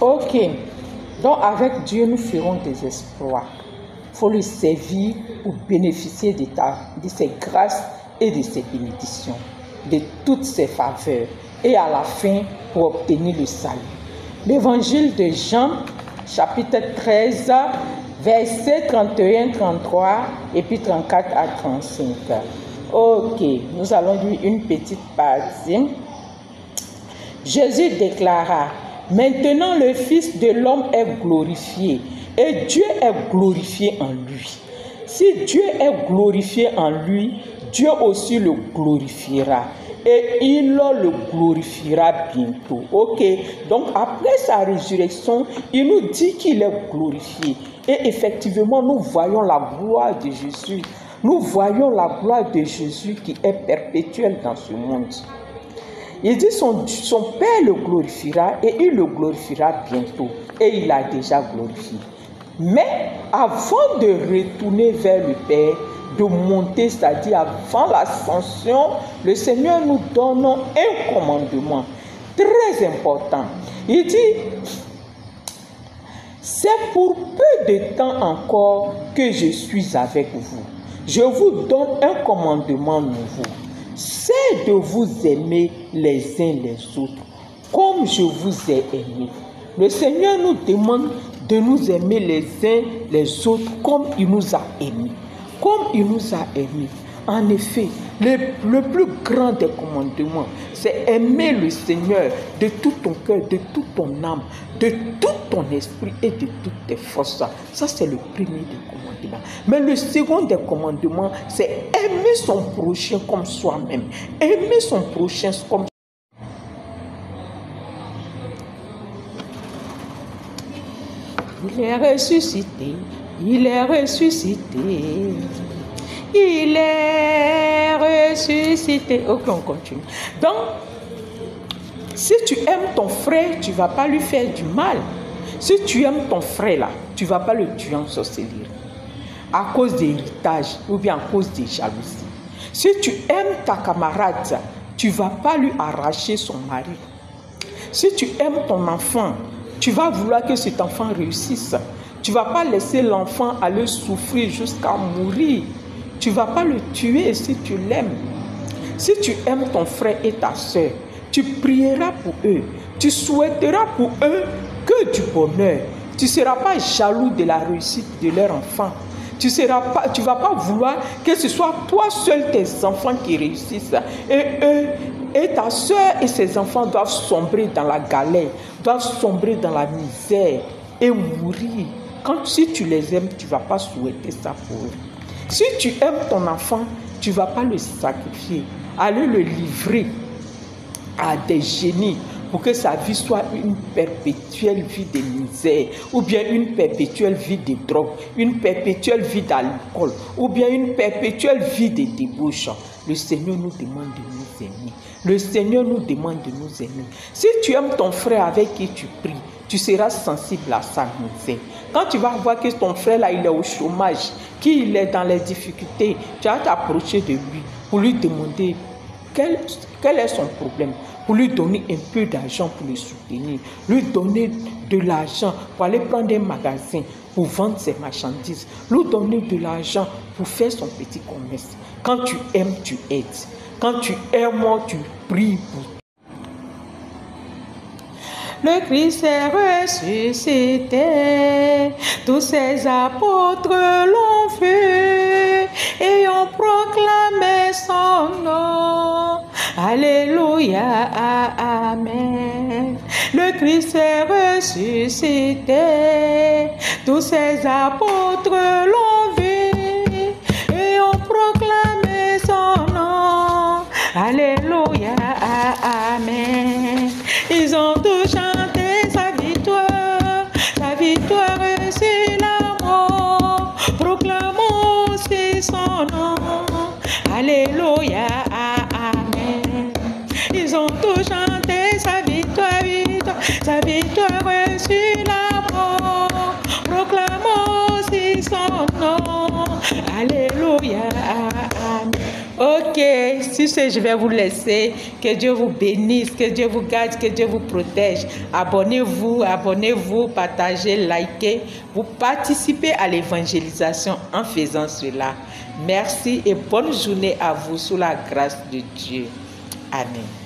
Ok. Donc avec Dieu, nous ferons des exploits. Il faut le servir pour bénéficier de ses grâces et de ses bénédictions, de toutes ses faveurs. Et à la fin, pour obtenir le salut. L'évangile de Jean, chapitre 13, versets 31, 33 et puis 34 à 35. Ok, nous allons lire une petite partie. Jésus déclara: maintenant le Fils de l'homme est glorifié et Dieu est glorifié en lui. Si Dieu est glorifié en lui, Dieu aussi le glorifiera. Et il le glorifiera bientôt. Ok, donc après sa résurrection, il nous dit qu'il est glorifié. Et effectivement, nous voyons la gloire de Jésus. Nous voyons la gloire de Jésus qui est perpétuelle dans ce monde. Il dit son Père le glorifiera et il le glorifiera bientôt. Et il a déjà glorifié. Mais avant de retourner vers le Père, de monter, c'est-à-dire avant l'ascension, le Seigneur nous donne un commandement très important. Il dit: c'est pour peu de temps encore que je suis avec vous. Je vous donne un commandement nouveau. C'est de vous aimer les uns les autres, comme je vous ai aimé. Le Seigneur nous demande de nous aimer les uns les autres comme il nous a aimés. Comme il nous a aimés. En effet, le plus grand des commandements, c'est aimer le Seigneur de tout ton cœur, de toute ton âme, de tout ton esprit et de toutes tes forces. Ça, c'est le premier des commandements. Mais le second des commandements, c'est aimer son prochain comme soi-même. Aimer son prochain comme il est ressuscité, il est ressuscité, il est ressuscité. Ok, on continue. Donc, si tu aimes ton frère, tu ne vas pas lui faire du mal. Si tu aimes ton frère là, tu ne vas pas le tuer en sorcellerie à cause d'héritage ou bien à cause de jalousie. Si tu aimes ta camarade, tu ne vas pas lui arracher son mari. Si tu aimes ton enfant, tu vas vouloir que cet enfant réussisse. Tu ne vas pas laisser l'enfant aller souffrir jusqu'à mourir. Tu ne vas pas le tuer si tu l'aimes. Si tu aimes ton frère et ta soeur, tu prieras pour eux. Tu souhaiteras pour eux que du bonheur. Tu ne seras pas jaloux de la réussite de leur enfant. Tu ne vas pas vouloir que ce soit toi seul tes enfants qui réussissent. Et eux, et ta soeur et ses enfants doivent sombrer dans la galère, doivent sombrer dans la misère et mourir. Si tu les aimes, tu ne vas pas souhaiter ça pour eux. Si tu aimes ton enfant, tu ne vas pas le sacrifier, aller le livrer à des génies pour que sa vie soit une perpétuelle vie de misère, ou bien une perpétuelle vie de drogue, une perpétuelle vie d'alcool, ou bien une perpétuelle vie de débauche. Le Seigneur nous demande de nous aimer. Le Seigneur nous demande de nous aimer. Si tu aimes ton frère avec qui tu pries, tu seras sensible à sa misère. Quand tu vas voir que ton frère là, il est au chômage, qu'il est dans les difficultés, tu vas t'approcher de lui pour lui demander quel est son problème, pour lui donner un peu d'argent pour le soutenir, lui donner de l'argent pour aller prendre un magasin pour vendre ses marchandises, lui donner de l'argent pour faire son petit commerce. Quand tu aimes, tu aides. Quand tu aimes, tu pries pour. Le Christ est ressuscité, tous ses apôtres l'ont vu et ont proclamé son nom. Alléluia, amen. Le Christ est ressuscité, tous ses apôtres l'ont vu et ont proclamé son nom. Alléluia, amen. Ils ont tous chanté sa victoire sur la mort. Proclamons aussi son nom. Alléluia, amen. Ils ont tous chanté sa victoire sur la mort. Proclamons aussi son nom. Alléluia, amen. Ok, si Sur ce, je vais vous laisser. Que Dieu vous bénisse, que Dieu vous garde, que Dieu vous protège. Abonnez-vous, partagez, likez. Vous participez à l'évangélisation en faisant cela. Merci et bonne journée à vous sous la grâce de Dieu. Amen.